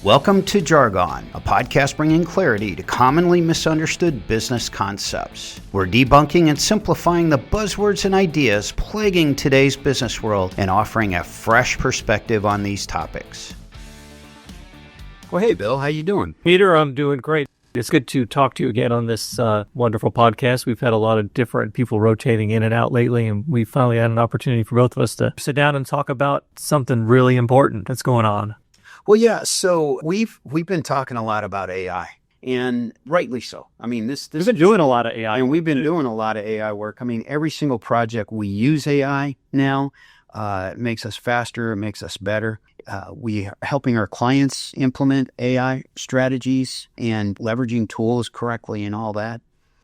Welcome to Jargon, a podcast bringing clarity to commonly misunderstood business concepts. We're debunking and simplifying the buzzwords and ideas plaguing today's business world and offering a fresh perspective on these topics. Well, hey, Bill, how you doing? Peter, I'm doing great. It's good to talk to you again on this wonderful podcast. We've had a lot of different people rotating in and out lately, and we finally had an opportunity for both of us to sit down and talk about something really important that's going on. Well, yeah, so we've been talking a lot about AI, and rightly so. I mean, we've been doing a lot of AI. And we've been doing a lot of AI work. I mean, every single project we use AI now. It makes us faster. It makes us better. We are helping our clients implement AI strategies and leveraging tools correctly and all that.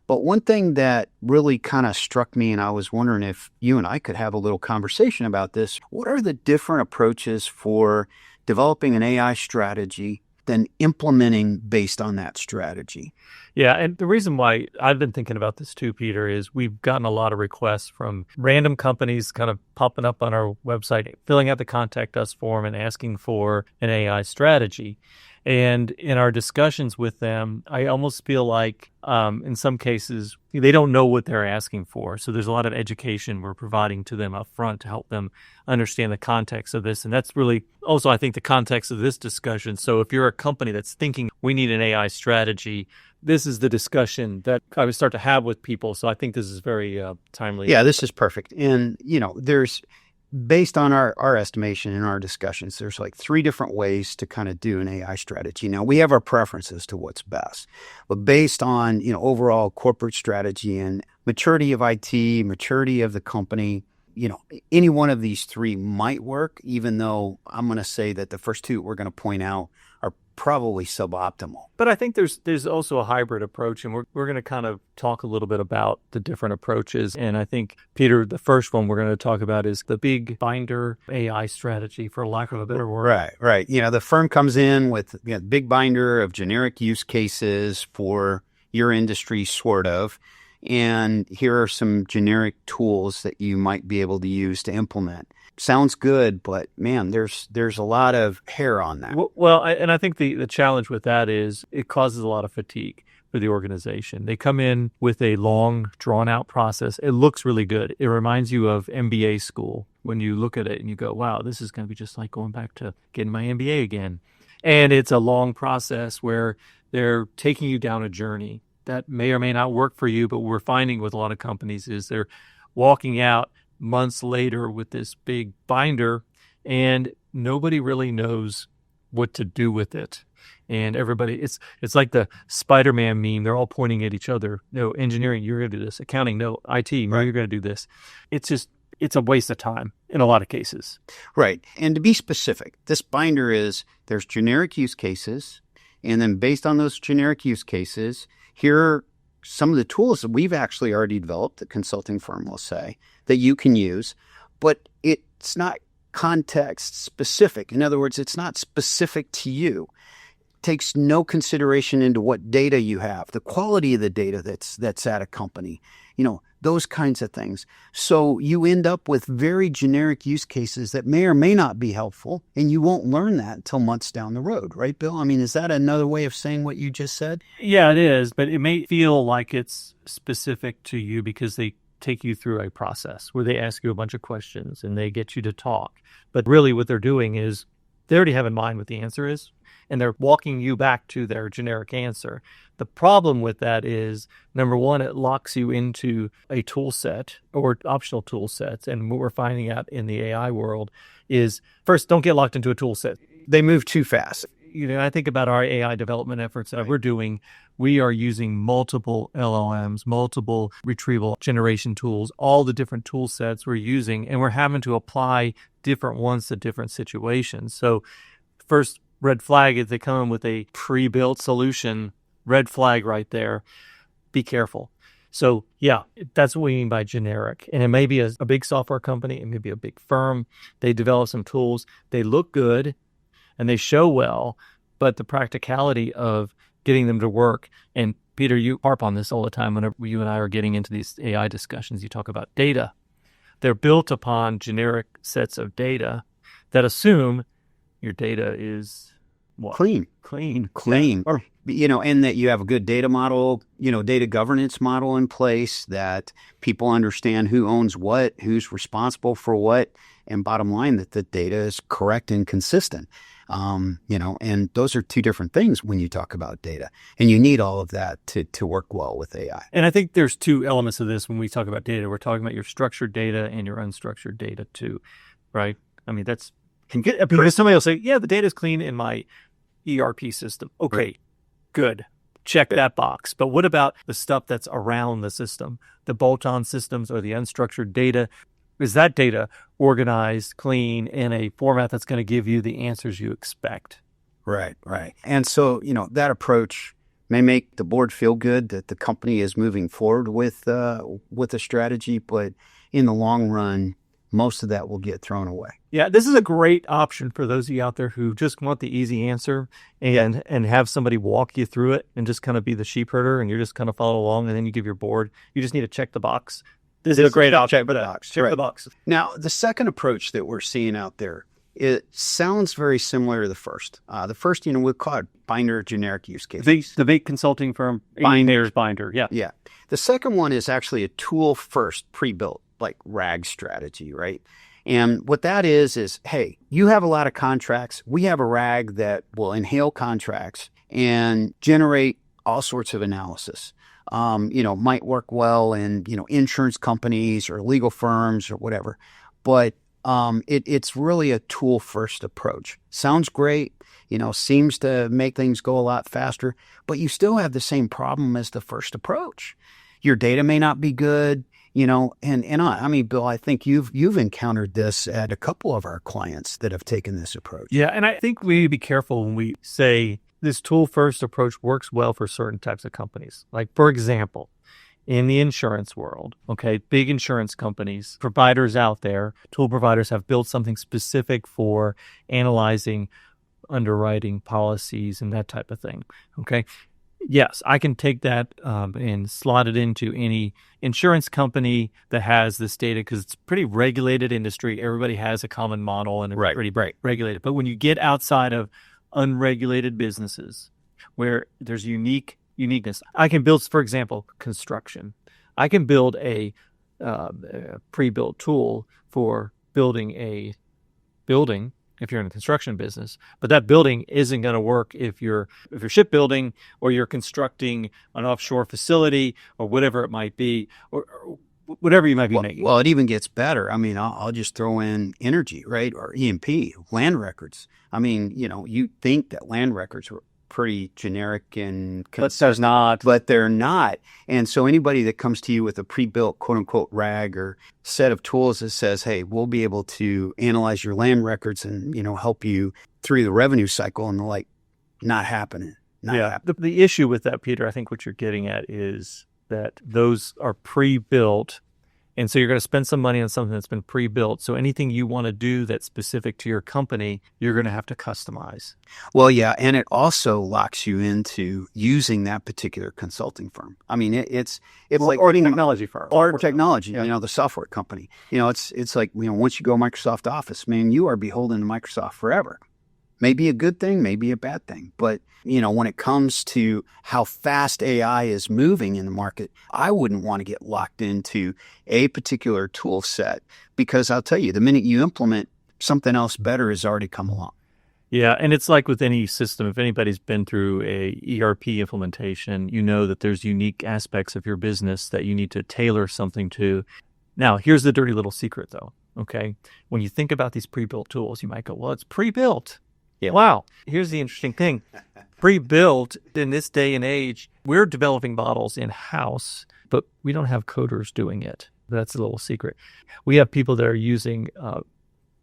But one thing that really kind of struck me, and I was wondering if you and I could have a little conversation about this, what are the different approaches for developing an AI strategy than implementing based on that strategy? Yeah, and the reason why I've been thinking about this too, Peter, is we've gotten a lot of requests from random companies kind of popping up on our website, filling out the Contact Us form and asking for an AI strategy. And in our discussions with them, I almost feel like in some cases, they don't know what they're asking for. So there's a lot of education we're providing to them up front to help them understand the context of this. And that's really also, I think, the context of this discussion. So if you're a company that's thinking we need an AI strategy, this is the discussion that I would start to have with people. So I think this is very timely. Yeah, this is perfect. And, there's, based on our estimation and our discussions, there's like 3 different ways to kind of do an AI strategy. Now, we have our preferences to what's best, but based on, overall corporate strategy and maturity of IT, maturity of the company, any one of these 3 might work, even though I'm going to say that the first 2 we're going to point out are probably suboptimal. But I think there's also a hybrid approach, and we're going to kind of talk a little bit about the different approaches. And I think, Peter, the first one we're going to talk about is the big binder AI strategy, for lack of a better word. Right. The firm comes in with a big binder of generic use cases for your industry, sort of. And here are some generic tools that you might be able to use to implement. Sounds good, but man, there's a lot of hair on that. Well, I think the challenge with that is it causes a lot of fatigue for the organization. They come in with a long, drawn-out process. It looks really good. It reminds you of MBA school when you look at it and you go, wow, this is going to be just like going back to getting my MBA again. And it's a long process where they're taking you down a journey that may or may not work for you, but what we're finding with a lot of companies is they're walking out months later with this big binder and nobody really knows what to do with it. And everybody, it's like the Spider-Man meme. They're all pointing at each other. No, engineering, you're going to do this. Accounting, no. IT, no, you're going to do this. It's a waste of time in a lot of cases. Right. And to be specific, this binder there's generic use cases. And then based on those generic use cases, here are some of the tools that we've actually already developed, the consulting firm will say, that you can use, but it's not context specific. In other words, it's not specific to you. It takes no consideration into what data you have, the quality of the data that's at a company, those kinds of things. So you end up with very generic use cases that may or may not be helpful, and you won't learn that until months down the road, right, Bill? I mean, is that another way of saying what you just said? Yeah, it is, but it may feel like it's specific to you because they take you through a process where they ask you a bunch of questions and they get you to talk. But really what they're doing is they already have in mind what the answer is, and they're walking you back to their generic answer. The problem with that is, number one, it locks you into a tool set or optional tool sets. And what we're finding out in the AI world is, first, don't get locked into a tool set. They move too fast. I think about our AI development efforts that we're doing. We are using multiple LLMs, multiple retrieval generation tools, all the different tool sets we're using, and we're having to apply different ones to different situations. So first red flag is they come in with a pre-built solution. Red flag right there. Be careful. So yeah, that's what we mean by generic. And it may be a big software company. It may be a big firm. They develop some tools. They look good and they show well, but the practicality of getting them to work, and Peter, you harp on this all the time whenever you and I are getting into these AI discussions, you talk about data. They're built upon generic sets of data that assume your data is what? Clean. Yeah. Or, and that you have a good data model, data governance model in place, that people understand who owns what, who's responsible for what, and bottom line, that the data is correct and consistent. And those are two different things when you talk about data, and you need all of that to work well with AI. And I think there's two elements of this when we talk about data. We're talking about your structured data and your unstructured data too, right? I mean, because somebody will say, yeah, the data is clean in my ERP system. Okay, Right. Good. Check that box. But what about the stuff that's around the system, the bolt-on systems or the unstructured data? Is that data organized, clean, in a format that's going to give you the answers you expect? Right. And so, that approach may make the board feel good that the company is moving forward with a strategy, but in the long run, most of that will get thrown away. Yeah, this is a great option for those of you out there who just want the easy answer and have somebody walk you through it and just kind of be the sheep herder, and you're just kind of follow along, and then you give your board. You just need to check the box. This is a great option. Check the box. Check the box. Now, the second approach that we're seeing out there, it sounds very similar to the first. The first, we call it binder generic use case. The big consulting firm, Binders Binder. Yeah. Yeah. The second one is actually a tool first pre-built, like RAG strategy, right? And what that is, hey, you have a lot of contracts. We have a RAG that will inhale contracts and generate all sorts of analysis. Might work well in, insurance companies or legal firms or whatever. But it's really a tool first approach. Sounds great, seems to make things go a lot faster, but you still have the same problem as the first approach. Your data may not be good. Bill, I think you've encountered this at a couple of our clients that have taken this approach. Yeah, and I think we need to be careful when we say this tool-first approach works well for certain types of companies. Like, for example, in the insurance world, okay, big insurance companies, providers out there, tool providers have built something specific for analyzing underwriting policies and that type of thing, okay? Yes, I can take that and slot it into any insurance company that has this data because it's a pretty regulated industry. Everybody has a common model and it's pretty regulated. But when you get outside of unregulated businesses where there's uniqueness, I can build, for example, construction. I can build a pre-built tool for building a building if you're in a construction business, but that building isn't going to work if you're shipbuilding or you're constructing an offshore facility or whatever it might be, or whatever you might be making. Well, it even gets better. I mean, I'll just throw in energy, right? Or E&P, land records. I mean, you think that land records were pretty generic and but there's not. But they're not. And so anybody that comes to you with a pre-built quote unquote RAG or set of tools that says, hey, we'll be able to analyze your land records and, help you through the revenue cycle and the like, not happening. The issue with that, Peter, I think what you're getting at is that those are pre-built. And so you're going to spend some money on something that's been pre-built. So anything you want to do that's specific to your company, you're going to have to customize. Well, yeah. And it also locks you into using that particular consulting firm. I mean, it's like... Or technology firm. Or technology, the software company. It's like, once you go Microsoft Office, man, you are beholden to Microsoft forever. Maybe a good thing, maybe a bad thing. But, when it comes to how fast AI is moving in the market, I wouldn't want to get locked into a particular tool set because I'll tell you, the minute you implement, something else better has already come along. Yeah, and it's like with any system, if anybody's been through a ERP implementation, you know that there's unique aspects of your business that you need to tailor something to. Now, here's the dirty little secret, though, okay? When you think about these pre-built tools, you might go, well, it's pre-built. Yeah. Wow. Here's the interesting thing. Pre-built in this day and age, we're developing models in-house, but we don't have coders doing it. That's a little secret. We have people that are using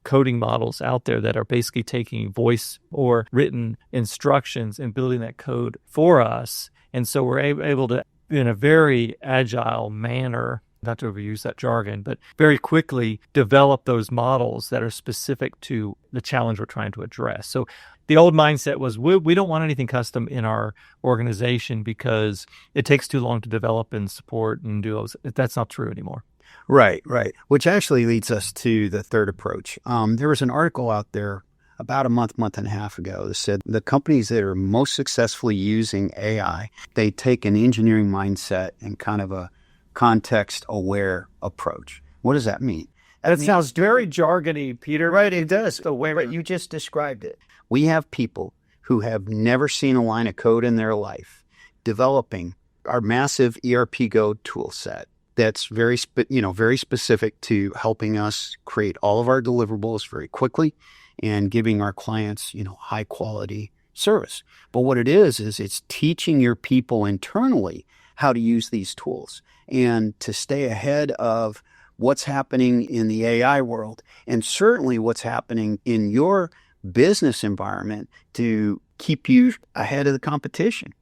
coding models out there that are basically taking voice or written instructions and building that code for us. And so we're able to, in a very agile manner, not to overuse that jargon, but very quickly develop those models that are specific to the challenge we're trying to address. So the old mindset was we don't want anything custom in our organization because it takes too long to develop and support and do those. That's not true anymore. Right. Which actually leads us to the third approach. There was an article out there about a month and a half ago that said the companies that are most successfully using AI, they take an engineering mindset and kind of a context-aware approach. What does that mean? That sounds very jargony, Peter. Right, it does. The way But you just described it. We have people who have never seen a line of code in their life developing our massive ERP Go tool set that's very specific to helping us create all of our deliverables very quickly and giving our clients, high quality service. But what it is it's teaching your people internally how to use these tools and to stay ahead of what's happening in the AI world and certainly what's happening in your business environment to keep you ahead of the competition.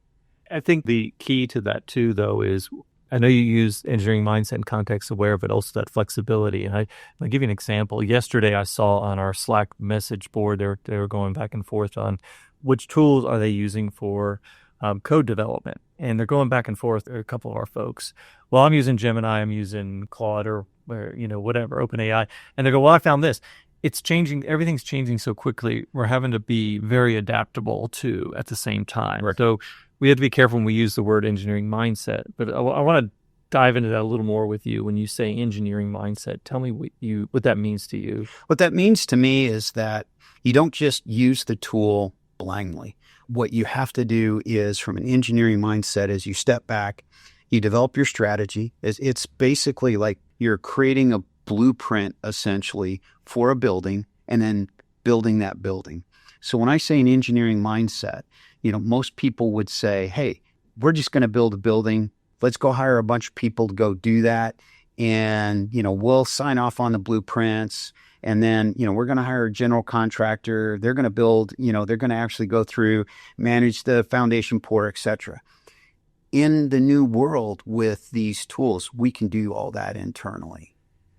I think the key to that too, though, is I know you use engineering mindset and context aware, but also that flexibility. And I'll give you an example. Yesterday, I saw on our Slack message board, they were going back and forth on which tools are they using for code development. And they're going back and forth, a couple of our folks. Well, I'm using Gemini, I'm using Claude or whatever, OpenAI. And they go, well, I found this. It's changing. Everything's changing so quickly. We're having to be very adaptable too at the same time. Right. So we have to be careful when we use the word engineering mindset. But I want to dive into that a little more with you. When you say engineering mindset, tell me what that means to you. What that means to me is that you don't just use the tool blindly. What you have to do is, from an engineering mindset, is you step back, you develop your strategy. It's basically like you're creating a blueprint essentially for a building and then building that building. So when I say an engineering mindset, most people would say, hey, we're just going to build a building. Let's go hire a bunch of people to go do that. And, we'll sign off on the blueprints. And then, we're going to hire a general contractor. They're going to build, they're going to actually go through, manage the foundation pour, et cetera. In the new world with these tools, we can do all that internally.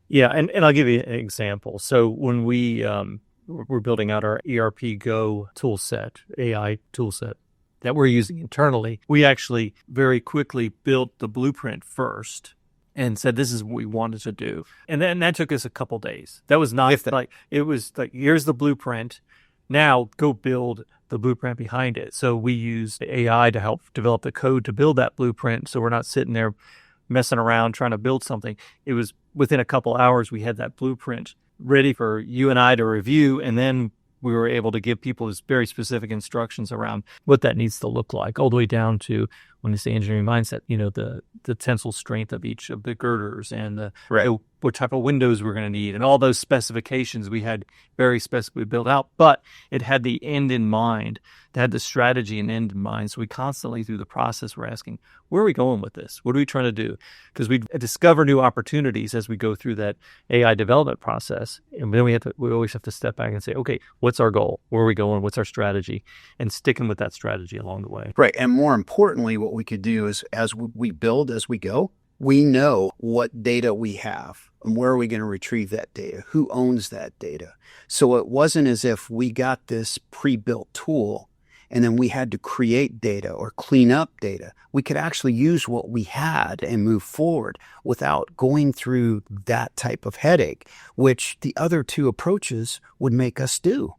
Yeah. And I'll give you an example. So when we're building out our ERP Go tool set, AI tool set that we're using internally, we actually very quickly built the blueprint first and said, this is what we wanted to do. And then that took us a couple days. That was not it was like, here's the blueprint. Now go build the blueprint behind it. So we used AI to help develop the code to build that blueprint. So we're not sitting there messing around trying to build something. It was within a couple hours, we had that blueprint ready for you and I to review. And then we were able to give people very specific instructions around what that needs to look like, all the way down to, when you say engineering mindset, the tensile strength of each of the girders and what type of windows we're going to need, and all those specifications we had very specifically built out. But it had the end in mind. It had the strategy and end in mind. So we constantly, through the process, we're asking, where are we going with this? What are we trying to do? Because we discover new opportunities as we go through that AI development process. And then we always have to step back and say, okay, what's our goal? Where are we going? What's our strategy? And sticking with that strategy along the way. Right. And more importantly, what we could do is, as we build, as we go, we know what data we have and where are we going to retrieve that data? Who owns that data? So it wasn't as if we got this pre-built tool and then we had to create data or clean up data. We could actually use what we had and move forward without going through that type of headache, which the other two approaches would make us do.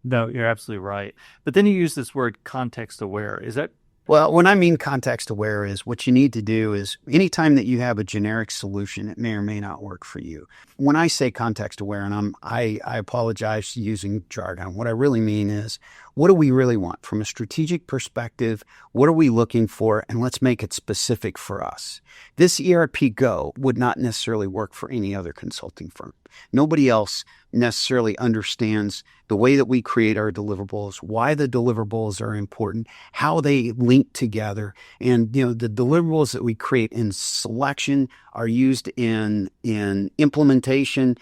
No, you're absolutely right. But then you use this word context aware. Is that? Well, when I mean context aware, is what you need to do is anytime that you have a generic solution, it may or may not work for you. When I say context aware, and I apologize using jargon, what I really mean is, what do we really want from a strategic perspective? What are we looking for? And let's make it specific for us. This ERP Go would not necessarily work for any other consulting firm. Nobody else necessarily understands the way that we create our deliverables, why the deliverables are important, how they link together. And, the deliverables that we create in selection are used in implementation.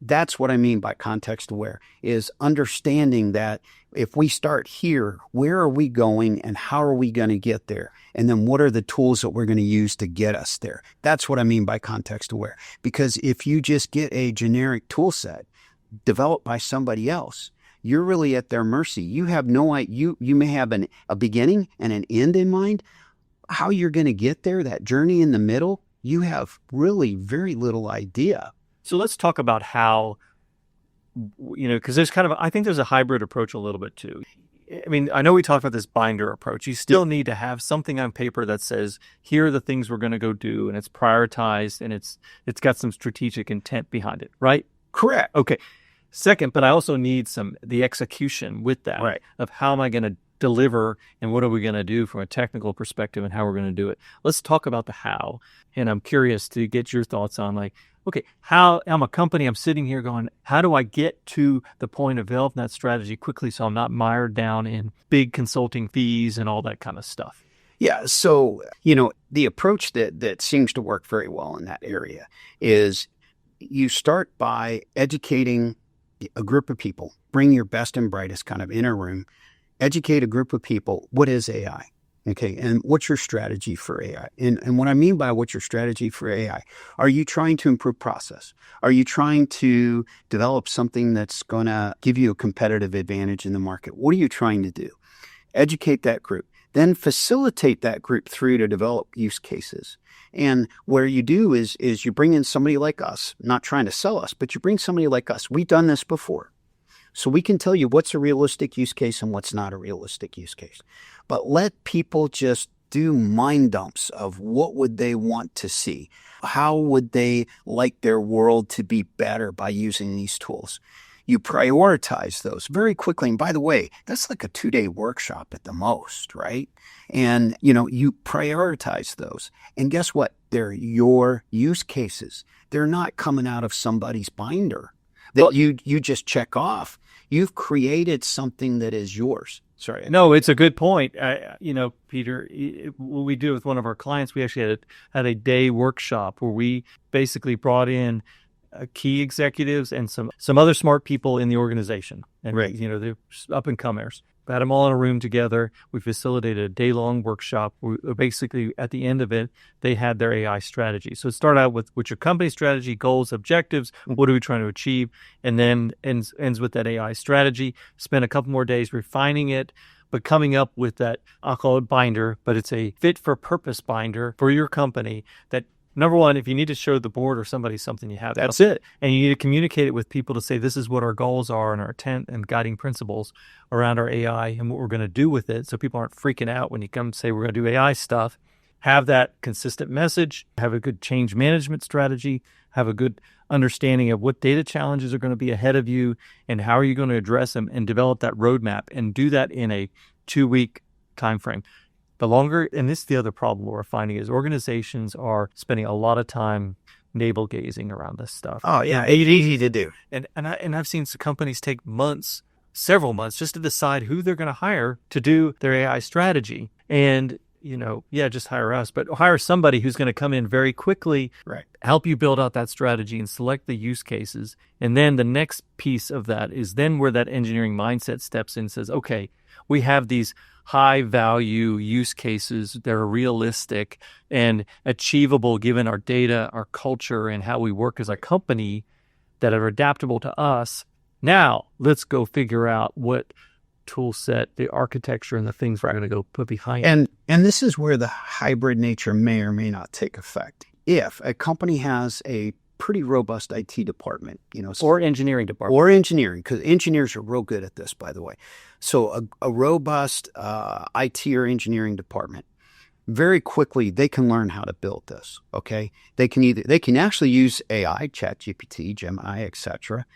That's what I mean by context aware, is understanding that if we start here, where are we going and how are we going to get there? And then what are the tools that we're going to use to get us there? That's what I mean by context aware. Because if you just get a generic tool set developed by somebody else, you're really at their mercy. You have no idea. You may have a beginning and an end in mind. How you're going to get there, that journey in the middle, you have really very little idea. So let's talk about how because there's I think there's a hybrid approach a little bit too. I mean, I know we talked about this binder approach. You still need to have something on paper that says, here are the things we're going to go do, and it's prioritized, and it's got some strategic intent behind it, right? Correct. Okay. Second, but I also need the execution with that, Right. of how am I going to deliver and what are we going to do from a technical perspective and how we're going to do it. Let's talk about the how. And I'm curious to get your thoughts on okay, how I'm a company, I'm sitting here going, how do I get to the point of developing that strategy quickly so I'm not mired down in big consulting fees and all that kind of stuff? Yeah. So, the approach that seems to work very well in that area is you start by educating a group of people, bring your best and brightest kind of in a room, educate a group of people. What is AI? Okay. And what's your strategy for AI? And what I mean by what's your strategy for AI, are you trying to improve process? Are you trying to develop something that's going to give you a competitive advantage in the market? What are you trying to do? Educate that group, then facilitate that group through to develop use cases. And where you do is you bring in somebody like us, not trying to sell us, but you bring somebody like us. We've done this before. So we can tell you what's a realistic use case and what's not a realistic use case. But let people just do mind dumps of what would they want to see. How would they like their world to be better by using these tools? You prioritize those very quickly. And by the way, that's like a 2-day workshop at the most, right? And, you prioritize those. And guess what? They're your use cases. They're not coming out of somebody's binder that you just check off. You've created something that is yours. Sorry. No, it's a good point. Peter, what we do with one of our clients, we actually had a day workshop where we basically brought in key executives and some other smart people in the organization. And, right. They're up and comers. We had them all in a room together. We facilitated a day-long workshop. Basically, at the end of it, they had their AI strategy. So it started out with what's your company strategy, goals, objectives, what are we trying to achieve, and then ends with that AI strategy. Spend a couple more days refining it, but coming up with that, I'll call it binder, but it's a fit-for-purpose binder for your company that, number one, if you need to show the board or somebody something, you have that. That's it. And you need to communicate it with people to say, this is what our goals are and our intent and guiding principles around our AI and what we're going to do with it. So people aren't freaking out when you come and say, we're going to do AI stuff. Have that consistent message, have a good change management strategy, have a good understanding of what data challenges are going to be ahead of you and how are you going to address them, and develop that roadmap and do that in a 2-week time frame. The longer, and this is the other problem we're finding, is organizations are spending a lot of time navel gazing around this stuff. Oh yeah, it's easy to do. And I've seen some companies take several months, just to decide who they're going to hire to do their AI strategy. And just hire us, but hire somebody who's going to come in very quickly, right, help you build out that strategy and select the use cases. And then the next piece of that is then where that engineering mindset steps in and says, okay, we have these high value use cases that are realistic and achievable given our data, our culture, and how we work as a company, that are adaptable to us. Now let's go figure out what tool set, the architecture, and the things we're going to go put behind it. And this is where the hybrid nature may or may not take effect. If a company has a pretty robust IT department, or engineering department. Or engineering, because engineers are real good at this, by the way. So a robust IT or engineering department, very quickly they can learn how to build this. Okay, they can actually use AI, ChatGPT, Gemini, etc.,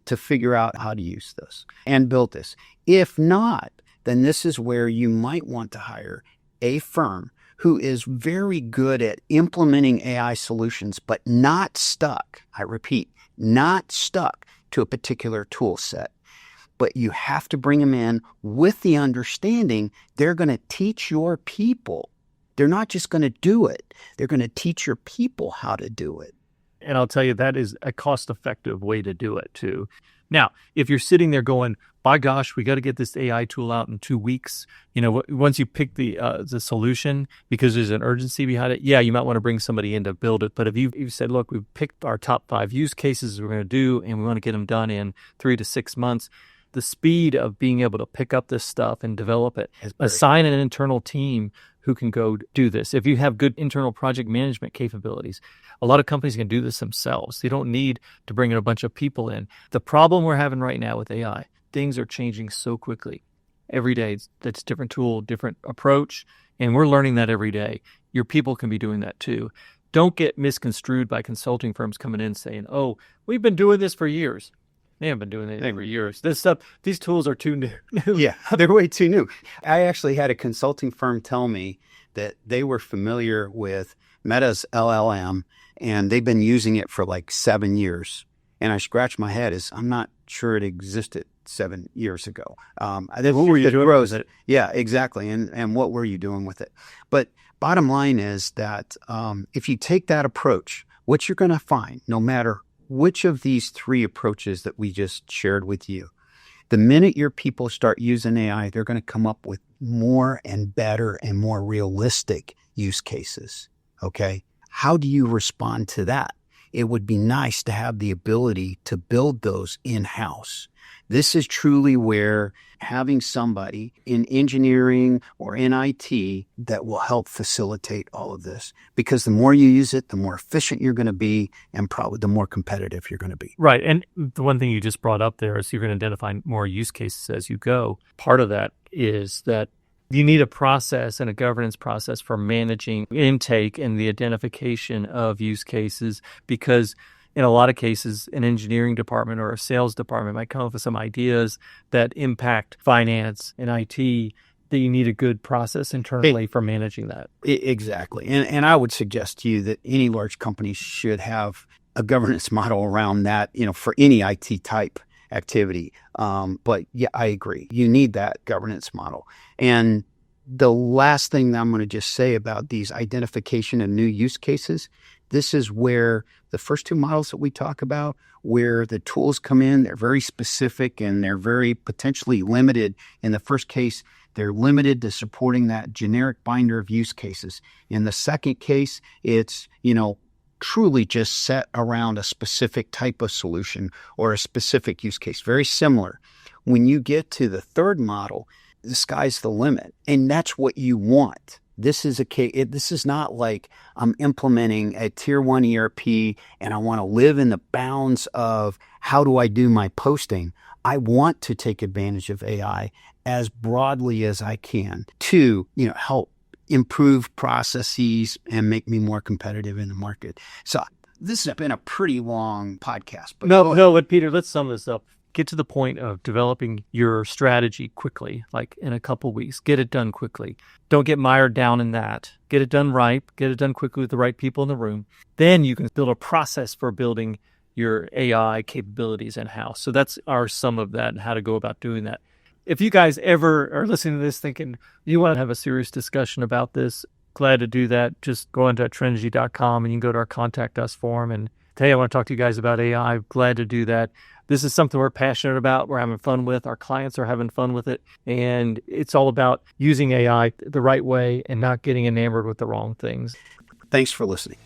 to figure out how to use this and build this. If not, then this is where you might want to hire a firm who is very good at implementing AI solutions, but not stuck. I repeat, not stuck to a particular tool set. But you have to bring them in with the understanding they're going to teach your people. They're not just going to do it. They're going to teach your people how to do it. And I'll tell you, that is a cost-effective way to do it too. Now, if you're sitting there going, by gosh, we got to get this AI tool out in 2 weeks. Once you pick the solution because there's an urgency behind it, yeah, you might want to bring somebody in to build it. But if you've said, look, we've picked our top 5 use cases we're going to do, and we want to get them done in 3 to 6 months, the speed of being able to pick up this stuff and develop it, assign an internal team who can go do this. If you have good internal project management capabilities, a lot of companies can do this themselves. They don't need to bring in a bunch of people in. The problem we're having right now with AI, things are changing so quickly. Every day, that's a different tool, different approach, and we're learning that every day. Your people can be doing that too. Don't get misconstrued by consulting firms coming in saying, oh, we've been doing this for years. They haven't been doing it for years. These tools are too new. Yeah, they're way too new. I actually had a consulting firm tell me that they were familiar with Meta's LLM and they've been using it for like 7 years. And I scratched my head as I'm not sure it existed 7 years ago. What were you doing with it? Yeah, exactly. And what were you doing with it? But bottom line is that if you take that approach, what you're going to find, no matter which of these 3 approaches that we just shared with you, the minute your people start using AI, they're going to come up with more and better and more realistic use cases. Okay. How do you respond to that? It would be nice to have the ability to build those in-house. This is truly where having somebody in engineering or in IT that will help facilitate all of this. Because the more you use it, the more efficient you're going to be and probably the more competitive you're going to be. Right. And the one thing you just brought up there is you're going to identify more use cases as you go. Part of that is that you need a process and a governance process for managing intake and the identification of use cases, because in a lot of cases, an engineering department or a sales department might come up with some ideas that impact finance and IT, that you need a good process internally for managing that. Exactly. And I would suggest to you that any large company should have a governance model around that, for any IT type activity. But yeah, I agree. You need that governance model. And the last thing that I'm going to just say about these identification of new use cases, this is where the first 2 models that we talk about, where the tools come in, they're very specific and they're very potentially limited. In the first case, they're limited to supporting that generic binder of use cases. In the second case, it's, truly just set around a specific type of solution or a specific use case, very similar. When you get to the third model, the sky's the limit, and that's what you want. This is this is not like I'm implementing a tier 1 ERP and I want to live in the bounds of how do I do my posting. I want to take advantage of AI as broadly as I can to, help improve processes and make me more competitive in the market. So this has been a pretty long podcast. But but Peter, let's sum this up. Get to the point of developing your strategy quickly, like in a couple weeks. Get it done quickly. Don't get mired down in that. Get it done right. Get it done quickly with the right people in the room. Then you can build a process for building your AI capabilities in-house. So that's our sum of that and how to go about doing that. If you guys ever are listening to this thinking you want to have a serious discussion about this, glad to do that. Just go into Trinergy.com and you can go to our Contact Us form and hey, I want to talk to you guys about AI. Glad to do that. This is something we're passionate about. We're having fun with. Our clients are having fun with it. And it's all about using AI the right way and not getting enamored with the wrong things. Thanks for listening.